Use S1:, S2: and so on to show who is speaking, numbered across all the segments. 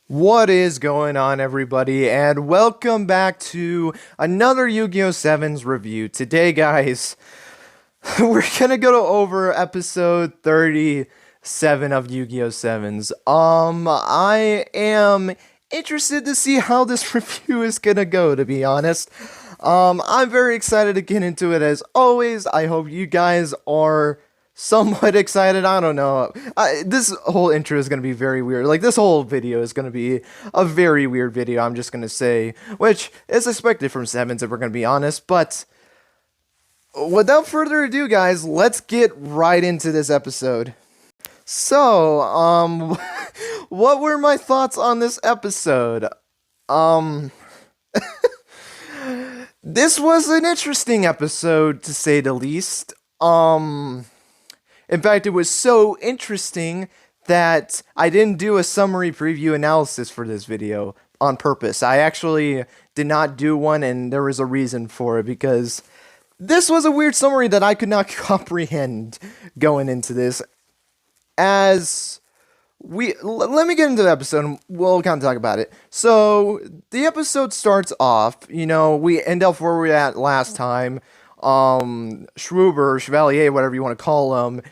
S1: What is going on, everybody, and welcome back to another Yu-Gi-Oh! Sevens review. Today, guys, we're gonna go over episode 37 of Yu-Gi-Oh! Sevens. I am interested to see how this review is gonna go, to be honest. I'm very excited to get into it as always. I hope you guys are somewhat excited. I don't know. This whole intro is going to be very weird. Like, this whole video is going to be a very weird video, I'm just going to say, which is expected from Sevens, if we're going to be honest. But without further ado, guys, let's get right into this episode. So, what were my thoughts on this episode? This was an interesting episode, to say the least. In fact, it was so interesting that I didn't do a summary preview analysis for this video on purpose. I actually did not do one, and there was a reason for it, because this was a weird summary that I could not comprehend going into this. Let me get into the episode, and we'll kind of talk about it. So, the episode starts off, we end up where we were at last time. Chevalier, whatever you want to call him,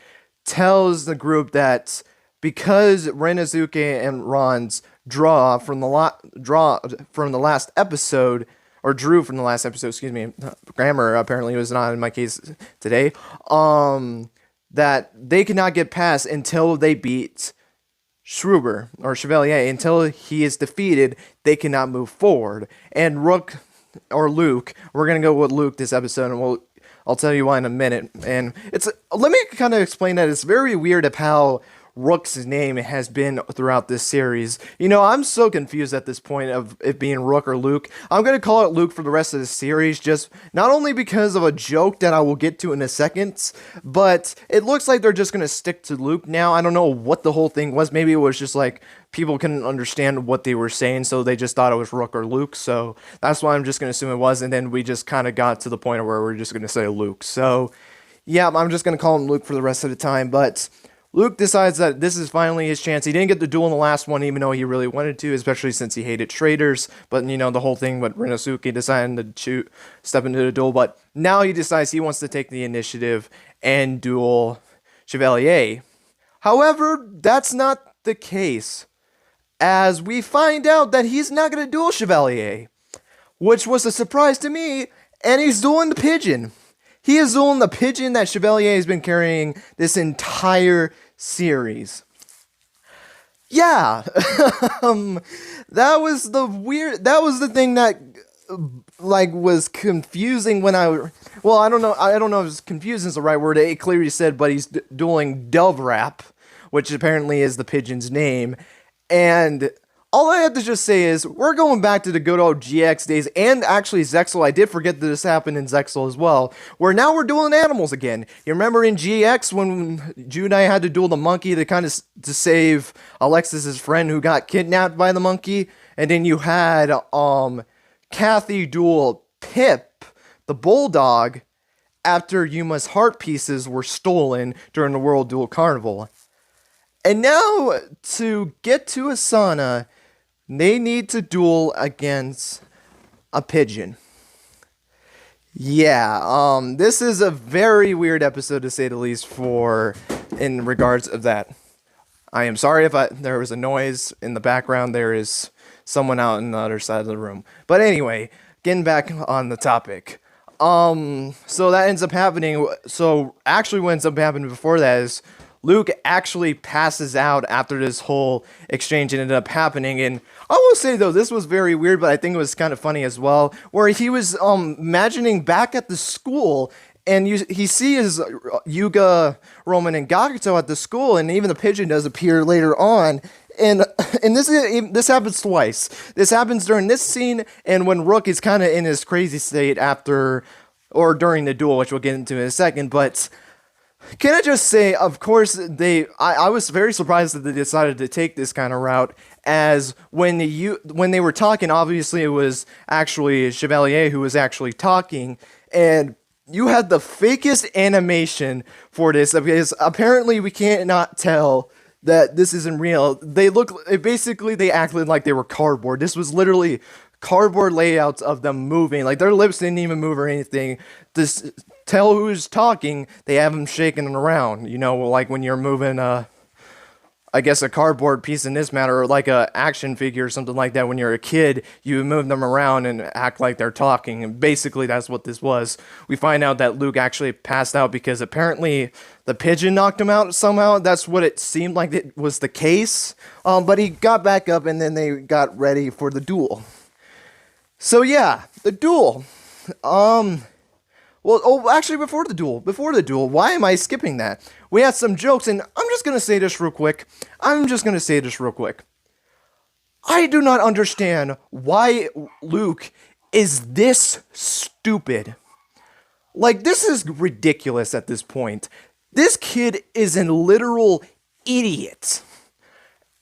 S1: tells the group that because Renazuke and Ron's drew from the last episode, excuse me, grammar apparently was not in my case today, that they cannot get past until they beat Schruber, or Chevalier. Until he is defeated, they cannot move forward. And Rook, or Luke, we're gonna go with Luke this episode, and I'll tell you why in a minute. And let me kind of explain that it's very weird of how Rook's name has been throughout this series. I'm so confused at this point of it being Rook or Luke. I'm going to call it Luke for the rest of the series, just not only because of a joke that I will get to in a second, but it looks like they're just going to stick to Luke now. I don't know what the whole thing was. Maybe it was just like people couldn't understand what they were saying, so they just thought it was Rook or Luke. So that's why I'm just going to assume it was, and then we just kind of got to the point where we're just going to say Luke. So yeah, I'm just going to call him Luke for the rest of the time, but Luke decides that this is finally his chance. He didn't get the duel in the last one, even though he really wanted to, especially since he hated traders. But, the whole thing with Rinosuke deciding to step into the duel. But now he decides he wants to take the initiative and duel Chevalier. However, that's not the case, as we find out that he's not going to duel Chevalier, which was a surprise to me, and he's dueling the pigeon. He is dueling the pigeon that Chevalier has been carrying this entire series. Yeah, that was the thing that was confusing when I don't know if confusing is the right word. It clearly said, but he's dueling Dove Rap, which apparently is the pigeon's name, and all I have to just say is, we're going back to the good old GX days, and actually Zexal. I did forget that this happened in Zexal as well, where now we're dueling animals again. You remember in GX when Judai had to duel the monkey to save Alexis's friend who got kidnapped by the monkey? And then you had Kathy duel Pip, the bulldog, after Yuma's heart pieces were stolen during the World Duel Carnival. And now, to get to Asana, they need to duel against a pigeon. Yeah, this is a very weird episode, to say the least, in regards of that. I am sorry if there was a noise in the background. There is someone out on the other side of the room. But anyway, getting back on the topic. So that ends up happening. So actually what ends up happening before that is Luke actually passes out after this whole exchange ended up happening. And I will say, though, this was very weird, but I think it was kind of funny as well, where he was imagining back at the school, and he sees Yuga, Roman, and Gakuto at the school, and even the pigeon does appear later on. And this happens twice. This happens during this scene, and when Rook is kind of in his crazy state after or during the duel, which we'll get into in a second, but can I just say, of course, I was very surprised that they decided to take this kind of route, as when they were talking, obviously it was actually Chevalier who was actually talking, and you had the fakest animation for this, because apparently we cannot tell that this isn't real. Basically they acted like they were cardboard. This was literally cardboard layouts of them moving. Like their lips didn't even move or anything. This tell who's talking, they have them shaking around. You know, like when you're moving I guess a cardboard piece in this matter, or like a action figure or something like that. When you're a kid, you move them around and act like they're talking, and basically that's what this was. We find out that Luke actually passed out because apparently the pigeon knocked him out somehow. That's what it seemed like it was the case. But he got back up, and then they got ready for the duel. So yeah, the duel. Well, actually, before the duel, why am I skipping that? We had some jokes, and I'm just gonna say this real quick. I do not understand why Luke is this stupid. Like, this is ridiculous at this point. This kid is a literal idiot.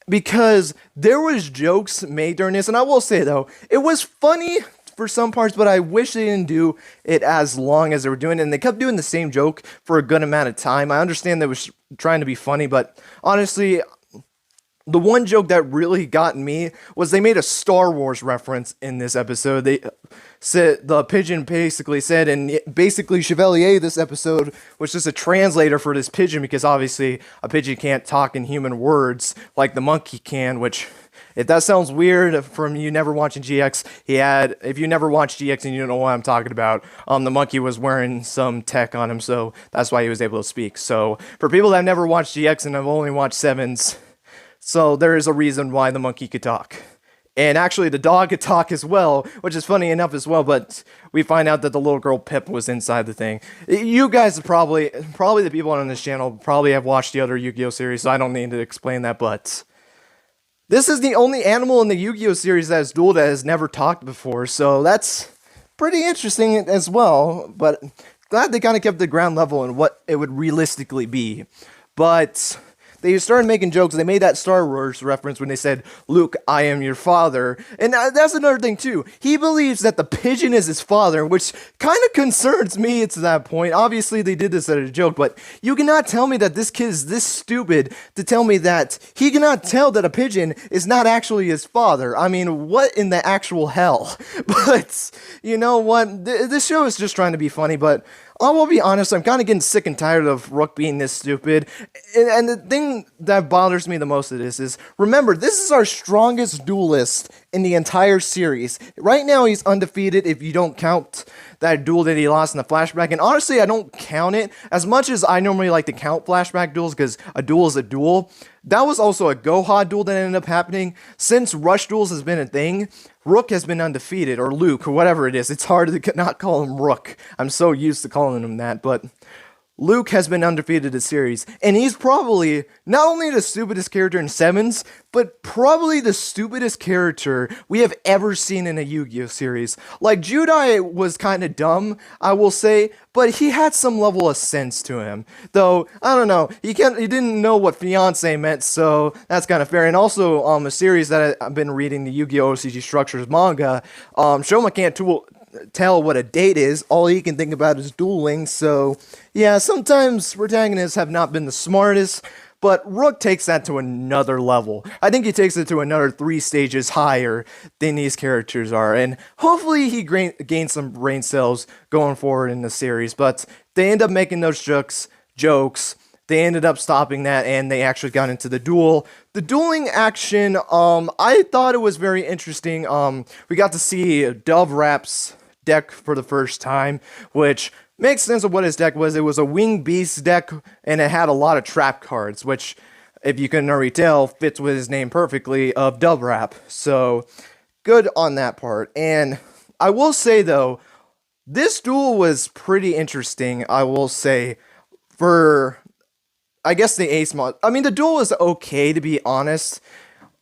S1: Because there was jokes made during this, and I will say, though, it was funny for some parts, but I wish they didn't do it as long as they were doing it, and they kept doing the same joke for a good amount of time. I understand they was trying to be funny, but honestly, the one joke that really got me was they made a Star Wars reference in this episode. They said, the pigeon basically said, and basically Chevalier this episode was just a translator for this pigeon, because obviously a pigeon can't talk in human words like the monkey can, which, if that sounds weird from you never watching GX, if you never watched GX and you don't know what I'm talking about, the monkey was wearing some tech on him, so that's why he was able to speak. So for people that have never watched GX and have only watched Sevens, so there is a reason why the monkey could talk. And actually the dog could talk as well, which is funny enough as well, but we find out that the little girl Pip was inside the thing. You guys probably the people on this channel probably have watched the other Yu-Gi-Oh series, so I don't need to explain that, but this is the only animal in the Yu-Gi-Oh series that has dueled that has never talked before, so that's pretty interesting as well, but glad they kind of kept the ground level and what it would realistically be. But they started making jokes. They made that Star Wars reference when they said, "Luke, I am your father." And that's another thing, too. He believes that the pigeon is his father, which kind of concerns me to that point. Obviously, they did this as a joke, but you cannot tell me that this kid is this stupid to tell me that he cannot tell that a pigeon is not actually his father. I mean, what in the actual hell? But, you know what? This show is just trying to be funny, but I will be honest, I'm kind of getting sick and tired of Rook being this stupid. And the thing that bothers me the most of this is, remember, this is our strongest duelist in the entire series. Right now, he's undefeated if you don't count that duel that he lost in the flashback. And honestly, I don't count it. As much as I normally like to count flashback duels, because a duel is a duel, that was also a Goha duel that ended up happening. Since Rush duels has been a thing, Rook has been undefeated, or Luke, or whatever it is. It's hard to not call him Rook. I'm so used to calling him that, but Luke has been undefeated this series, and he's probably not only the stupidest character in Sevens, but probably the stupidest character we have ever seen in a Yu-Gi-Oh series. Like, Judai was kind of dumb, I will say, but he had some level of sense to him. Though, I don't know, he didn't know what fiancé meant, so that's kind of fair. And also, a series that I've been reading, the Yu-Gi-Oh! OCG Structures manga, Shoma can't tell what a date is. All he can think about is dueling, so yeah, sometimes protagonists have not been the smartest, but Rook takes that to another level. I think he takes it to another 3 stages higher than these characters are, and hopefully he gains some brain cells going forward in the series, but they end up making those jokes. They ended up stopping that, and they actually got into the duel. The dueling action, I thought it was very interesting. We got to see Dove Rap's deck for the first time, which makes sense of what his deck was. It was a Winged Beast deck, and it had a lot of trap cards, which, if you couldn't already tell, fits with his name perfectly, of Dove Rap. So, good on that part. And I will say, though, this duel was pretty interesting, I will say, for, I guess, the ace mod. I mean, the duel was okay, to be honest.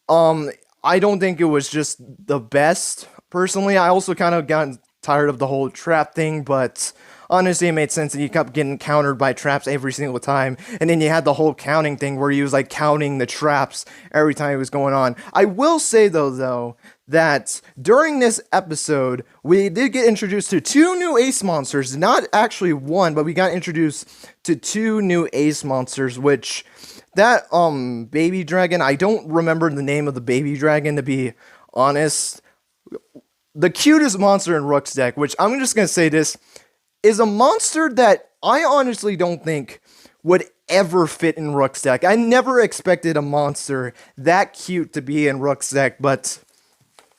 S1: I don't think it was just the best, personally. I also kind of got tired of the whole trap thing, but honestly, it made sense that he kept getting countered by traps every single time. And then you had the whole counting thing where he was like counting the traps every time it was going on. I will say though, that during this episode, we did get introduced to two new ace monsters. Not actually one, but we got introduced to two new ace monsters, which that baby dragon, I don't remember the name of the baby dragon, to be honest. The cutest monster in Rook's deck, which I'm just gonna say this, is a monster that I honestly don't think would ever fit in Rook's deck. I never expected a monster that cute to be in Rook's deck, but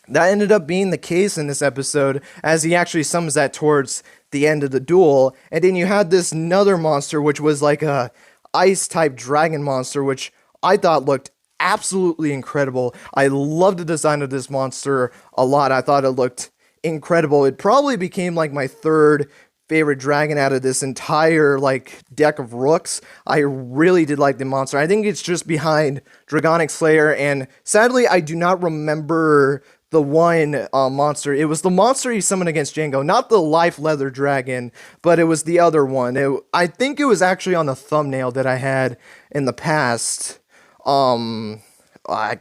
S1: that ended up being the case in this episode, as he actually summons that towards the end of the duel. And then you had this another monster, which was like a ice type dragon monster, which I thought looked absolutely incredible. I loved the design of this monster a lot. I thought it looked incredible. It probably became like my third favorite dragon out of this entire like deck of Rooks. I really did like the monster. I think it's just behind Dragonic Slayer, and sadly I do not remember the one monster. It was the monster he summoned against Django, not the life leather dragon, but it was the other one. I think it was actually on the thumbnail that I had in the past. I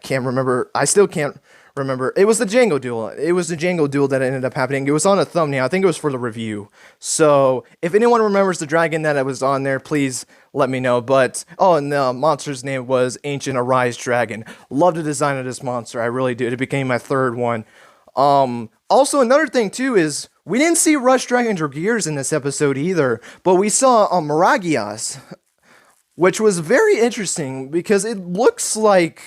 S1: can't remember. I still can't remember. It was the Django duel. It was the Django duel that ended up happening. It was on a thumbnail. I think it was for the review. So if anyone remembers the dragon that was on there, please let me know. But, oh, and the monster's name was Ancient Arise Dragon. Love the design of this monster. I really did. It became my third one. Also, another thing, too, is we didn't see Rush Dragon Dragears in this episode either, but we saw Miragias, which was very interesting because it looks like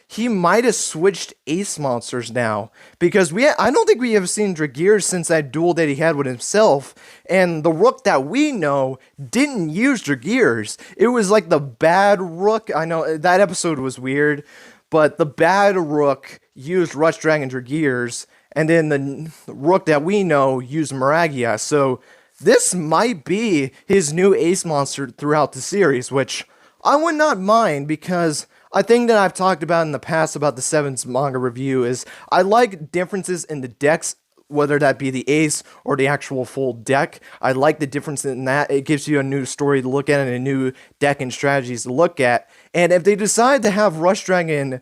S1: he might have switched ace monsters now, because I don't think we have seen Dragears since that duel that he had with himself, and the Rook that we know didn't use Dragears. It was like the bad Rook. I know that episode was weird, but the bad Rook used Rush Dragon Dragears, and then the Rook that we know used Miragia. So this might be his new ace monster throughout the series, which I would not mind, because a thing that I've talked about in the past about the Sevens manga review is I like differences in the decks, whether that be the ace or the actual full deck. I like the difference in that. It gives you a new story to look at and a new deck and strategies to look at. And if they decide to have Rush Dragon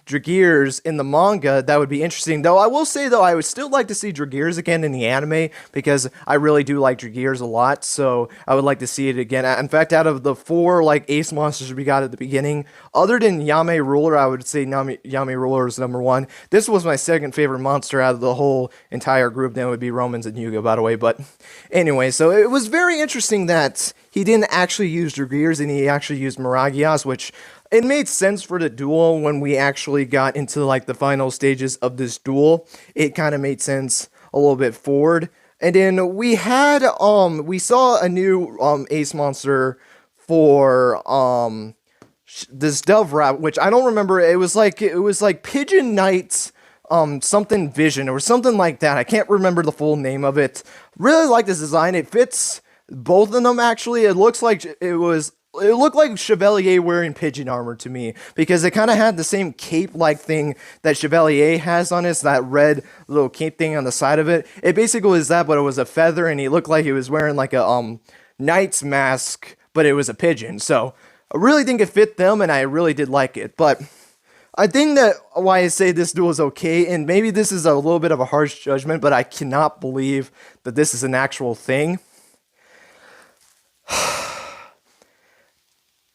S1: Dragears in the manga, that would be interesting. Though I will say, though, I would still like to see Dragears again in the anime, because I really do like Dragears a lot, so I would like to see it again. In fact, out of the four like ace monsters we got at the beginning, other than Yame Ruler, I would say Yame Ruler is number one. This was my second favorite monster out of the whole entire group. Then it would be Romans and Yugioh, by the way. But anyway, so it was very interesting that he didn't actually use Dragears and he actually used Miragias, which it made sense for the duel when we actually got into like the final stages of this duel. It kind of made sense a little bit forward. And then we had we saw a new ace monster for this Dove Rat, which I don't remember. It was like Pigeon Knight's something Vision or something like that. I can't remember the full name of it. Really like this design. It fits both of them actually. It looked like Chevalier wearing pigeon armor to me, because it kind of had the same cape-like thing that Chevalier has on it, that red little cape thing on the side of it. It basically was that, but it was a feather, and he looked like he was wearing like a knight's mask, but it was a pigeon. So I really think it fit them, and I really did like it. But I think that why I say this duel is okay, and maybe this is a little bit of a harsh judgment, but I cannot believe that this is an actual thing.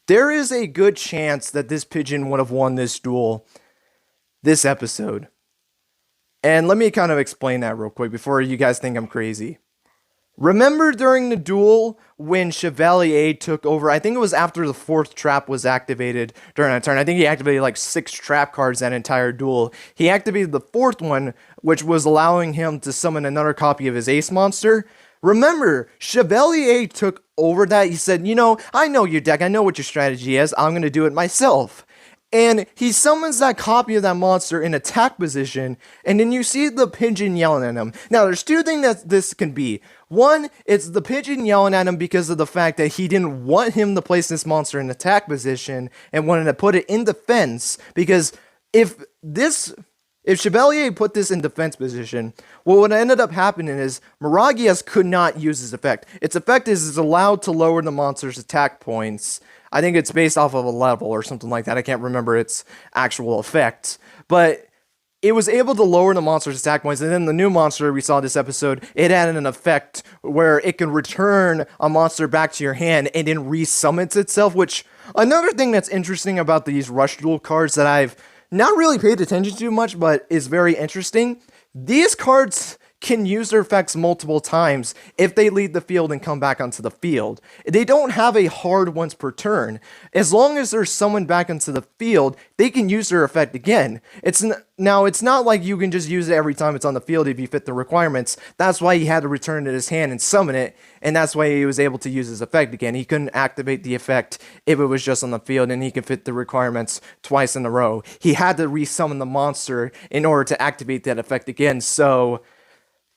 S1: There is a good chance that this pigeon would have won this duel this episode. And let me kind of explain that real quick before you guys think I'm crazy. Remember during the duel when Chevalier took over, I think it was after the fourth trap was activated during that turn. I think he activated like 6 trap cards that entire duel. He activated the fourth one, which was allowing him to summon another copy of his ace monster. Remember, Chevalier took over that. He said, I know your deck. I know what your strategy is. I'm going to do it myself. And he summons that copy of that monster in attack position, and then you see the pigeon yelling at him. Now, there's two things that this can be. One, it's the pigeon yelling at him because of the fact that he didn't want him to place this monster in attack position and wanted to put it in defense, because if this If Chevalier put this in defense position, well, what ended up happening is Miragias could not use his effect. Its effect is allowed to lower the monster's attack points. I think it's based off of a level or something like that. I can't remember its actual effect. But it was able to lower the monster's attack points, and then the new monster we saw this episode, it had an effect where it can return a monster back to your hand and then resummons itself, which, another thing that's interesting about these Rush Duel cards that I've not really paid attention to much, but is very interesting. These cards can use their effects multiple times if they leave the field and come back onto the field. They don't have a hard once per turn. As long as they're summoned back onto the field, they can use their effect again. Now, it's not like you can just use it every time it's on the field if you fit the requirements. That's why he had to return to his hand and summon it, and that's why he was able to use his effect again. He couldn't activate the effect if it was just on the field and he could fit the requirements twice in a row. He had to resummon the monster in order to activate that effect again, so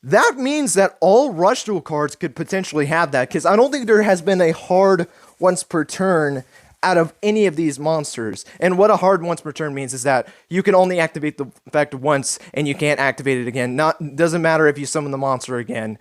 S1: that means that all Rush Duel cards could potentially have that, because I don't think there has been a hard once per turn out of any of these monsters. And what a hard once per turn means is that you can only activate the effect once and you can't activate it again. Doesn't matter if you summon the monster again.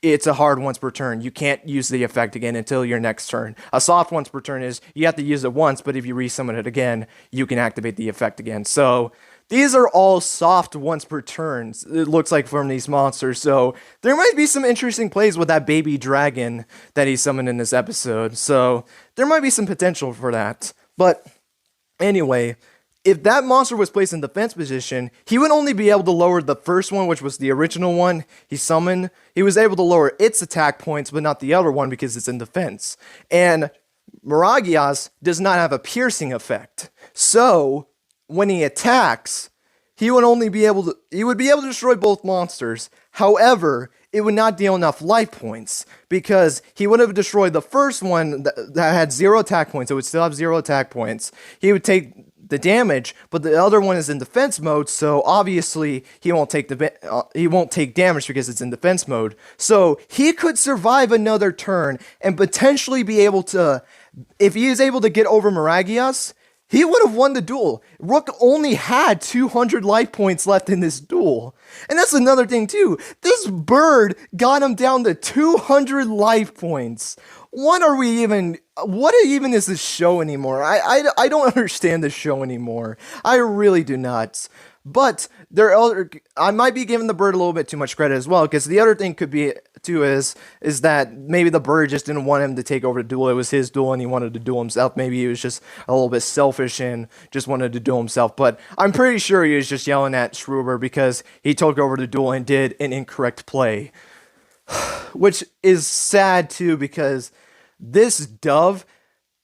S1: It's a hard once per turn. You can't use the effect again until your next turn. A soft once per turn is you have to use it once, but if you resummon it again, you can activate the effect again. So these are all soft once per turns, it looks like, from these monsters, so there might be some interesting plays with that baby dragon that he summoned in this episode, so there might be some potential for that. But anyway, if that monster was placed in defense position, he would only be able to lower the first one, which was the original one he summoned. He was able to lower its attack points, but not the other one because it's in defense. And Miragias does not have a piercing effect, so when he attacks, he would be able to destroy both monsters. However, it would not deal enough life points because he would have destroyed the first one that had 0 attack points. It would still have 0 attack points. He would take the damage, but the other one is in defense mode, so obviously he won't take damage because it's in defense mode. So he could survive another turn and potentially be able to, if he is able to get over Miragias, he would have won the duel. Rook only had 200 life points left in this duel. And that's another thing too. This bird got him down to 200 life points. What even is this show anymore? I don't understand this show anymore. I really do not. But I might be giving the bird a little bit too much credit as well, because the other thing could be too is that maybe the bird just didn't want him to take over the duel. It was his duel and he wanted to duel himself. Maybe he was just a little bit selfish and just wanted to duel himself. But I'm pretty sure he was just yelling at Schruber because he took over the duel and did an incorrect play. Which is sad too, because this dove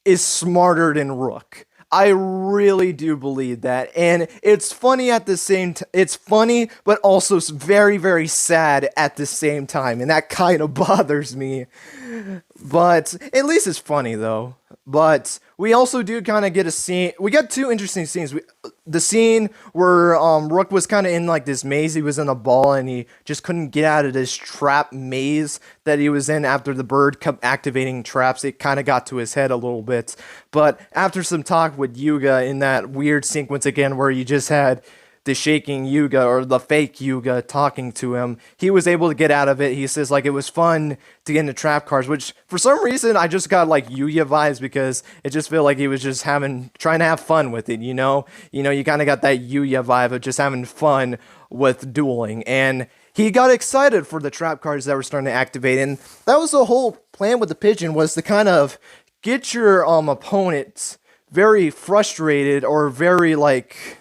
S1: is smarter than Rook. I really do believe that, and it's funny at the same time. It's funny, but also very, very sad at the same time, and that kind of bothers me. But at least it's funny, though. But we also do kind of get a scene. We got 2 interesting scenes. The scene where Rook was kind of in like this maze. He was in a ball and he just couldn't get out of this trap maze that he was in after the bird kept activating traps. It kind of got to his head a little bit. But after some talk with Yuga in that weird sequence again where you just had the shaking Yuga or the fake Yuga talking to him, he was able to get out of it. He says like it was fun to get into trap cards, which for some reason I just got like Yuya vibes, because it just felt like he was just trying to have fun with it, you know, you kind of got that Yuya vibe of just having fun with dueling, and he got excited for the trap cards that were starting to activate, and that was the whole plan with the pigeon, was to kind of get your opponent very frustrated or very like,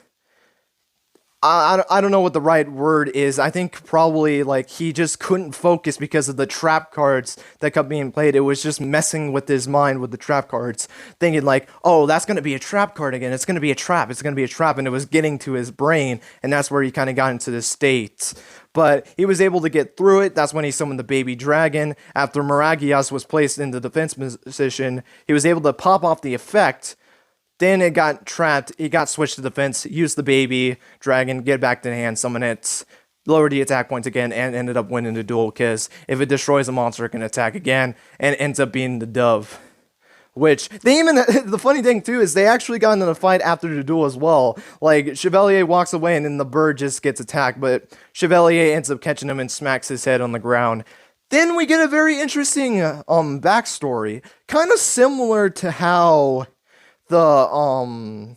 S1: I don't know what the right word is. I think probably like he just couldn't focus because of the trap cards that kept being played. It was just messing with his mind with the trap cards, thinking like, oh, that's going to be a trap card again. It's going to be a trap. It's going to be a trap. And it was getting to his brain. And that's where he kind of got into this state. But he was able to get through it. That's when he summoned the baby dragon. After Miragias was placed in the defense position, he was able to pop off the effect. Then it got trapped, it got switched to defense, used the baby dragon, get back to the hand, summon it, lower the attack points again, and ended up winning the duel, because if it destroys a monster, it can attack again, and ends up being the dove. Which they even the funny thing too is they actually got into a fight after the duel as well. Like Chevalier walks away and then the bird just gets attacked, but Chevalier ends up catching him and smacks his head on the ground. Then we get a very interesting backstory, kind of similar to how the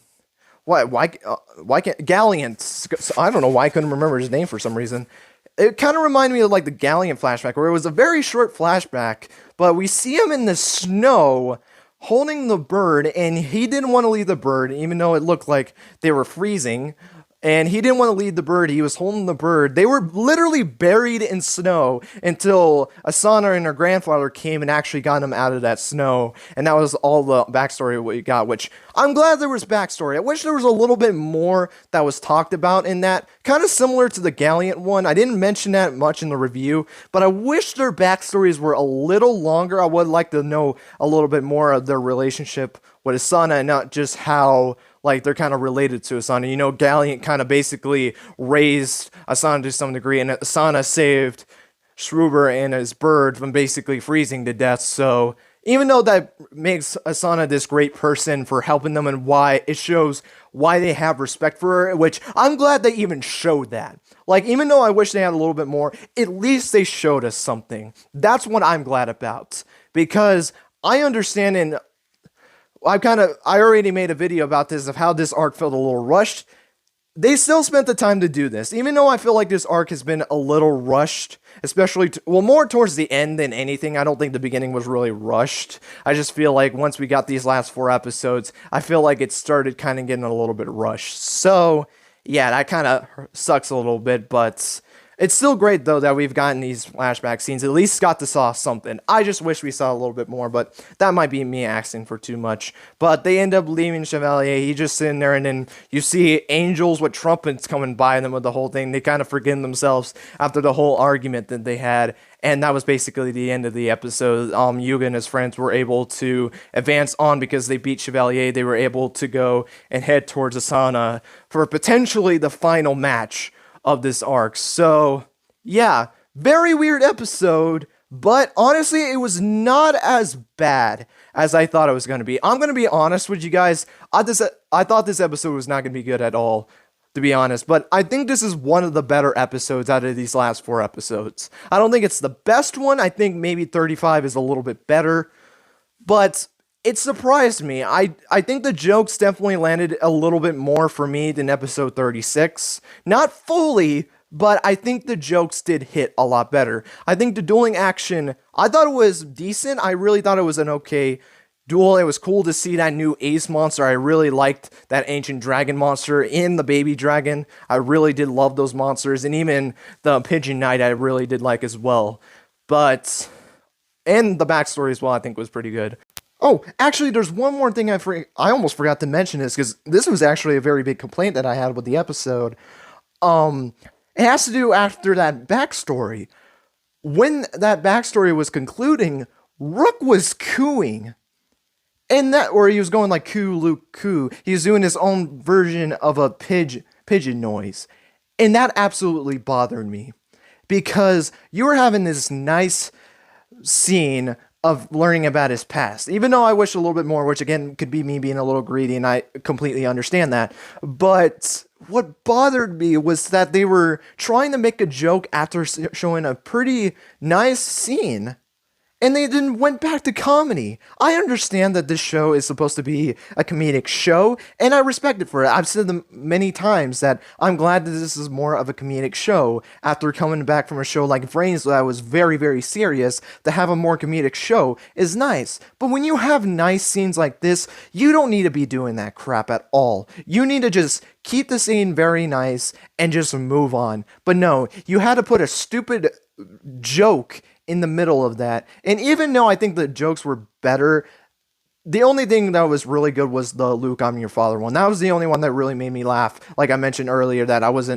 S1: why can't Galliant, I don't know why I couldn't remember his name for some reason. It kind of reminded me of like the Galliant flashback, where it was a very short flashback, but we see him in the snow holding the bird, and he didn't want to leave the bird, even though it looked like they were freezing. And he didn't want to lead the bird. He was holding the bird. They were literally buried in snow until Asana and her grandfather came and actually got him out of that snow. And that was all the backstory we got, which I'm glad there was backstory. I wish there was a little bit more that was talked about in that. Kind of similar to the Galliant one. I didn't mention that much in the review, but I wish their backstories were a little longer. I would like to know a little bit more of their relationship with Asana and not just how like they're kind of related to Asana. You know, Galliant kind of basically raised Asana to some degree, and Asana saved Schruber and his bird from basically freezing to death. So even though that makes Asana this great person for helping them, and why it shows why they have respect for her, which I'm glad they even showed that. Like, even though I wish they had a little bit more, at least they showed us something. That's what I'm glad about, because I understand, and I already made a video about this, of how this arc felt a little rushed. They still spent the time to do this, even though I feel like this arc has been a little rushed, especially, more towards the end than anything. I don't think the beginning was really rushed. I just feel like once we got these last 4 episodes, I feel like it started kind of getting a little bit rushed. So, yeah, that kind of sucks a little bit, but it's still great, though, that we've gotten these flashback scenes. At least got to saw something. I just wish we saw a little bit more, but that might be me asking for too much. But they end up leaving Chevalier. He's just sitting there, and then you see angels with trumpets coming by them with the whole thing. They kind of forget themselves after the whole argument that they had. And that was basically the end of the episode. Yugioh and his friends were able to advance on because they beat Chevalier. They were able to go and head towards Asana for potentially the final match of this arc. So, yeah, very weird episode, but honestly, it was not as bad as I thought it was going to be. I'm going to be honest with you guys. I thought this episode was not going to be good at all, to be honest, but I think this is one of the better episodes out of these last 4 episodes. I don't think it's the best one. I think maybe 35 is a little bit better, but it surprised me. I think the jokes definitely landed a little bit more for me than episode 36. Not fully, but I think the jokes did hit a lot better. I think the dueling action, I thought it was decent. I really thought it was an okay duel. It was cool to see that new ace monster. I really liked that ancient dragon monster in the baby dragon. I really did love those monsters, and even the pigeon knight I really did like as well. But, and the backstory as well, I think was pretty good. Oh, actually, there's one more thing I almost forgot to mention this, because this was actually a very big complaint that I had with the episode. It has to do after that backstory. When that backstory was concluding, Rook was cooing. And that, or he was going like coo, Luke, coo. He was doing his own version of a pigeon noise. And that absolutely bothered me. Because you were having this nice scene of learning about his past. Even though I wish a little bit more, which again could be me being a little greedy, and I completely understand that. But what bothered me was that they were trying to make a joke after showing a pretty nice scene, and they then went back to comedy. I understand that this show is supposed to be a comedic show, and I respect it for it. I've said them many times that I'm glad that this is more of a comedic show. After coming back from a show like Brains that was very, very serious, to have a more comedic show is nice. But when you have nice scenes like this, you don't need to be doing that crap at all. You need to just keep the scene very nice and just move on. But no, you had to put a stupid joke in the middle of that. And even though I think the jokes were better, the only thing that was really good was the Luke, I'm your father one. That was the only one that really made me laugh. Like I mentioned earlier, that I was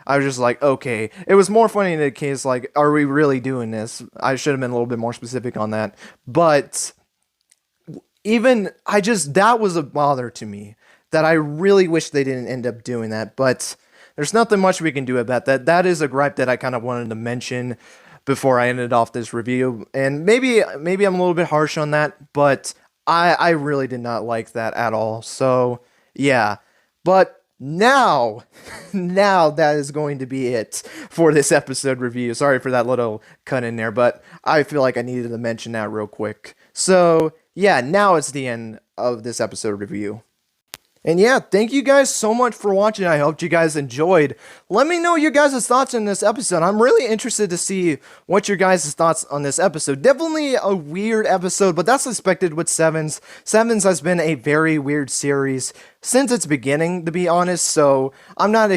S1: just like, okay. It was more funny in the case, like, are we really doing this? I should have been a little bit more specific on that. But that was a bother to me, that I really wish they didn't end up doing that. But there's nothing much we can do about that. That is a gripe that I kind of wanted to mention before I ended off this review. And maybe I'm a little bit harsh on that, but I really did not like that at all. So yeah, but now, now that is going to be it for this episode review. Sorry for that little cut in there, but I feel like I needed to mention that real quick. So yeah, now it's the end of this episode review. And yeah, thank you guys so much for watching. I hope you guys enjoyed. Let me know your guys' thoughts on this episode. I'm really interested to see what your guys' thoughts on this episode. Definitely a weird episode, but that's expected with Sevens. Sevens has been a very weird series since its beginning, to be honest. So I'm not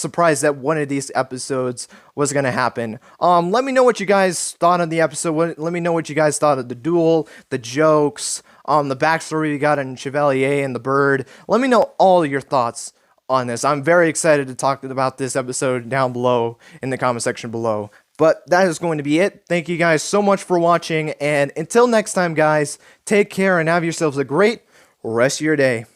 S1: surprised that one of these episodes was gonna happen. Let me know what you guys thought of the episode. Let me know what you guys thought of the duel, the jokes, the backstory we got in Chevalier and the bird. Let me know all your thoughts on this. I'm very excited to talk about this episode down below in the comment section below. But that is going to be it. Thank you guys so much for watching, and until next time, guys, take care and have yourselves a great rest of your day.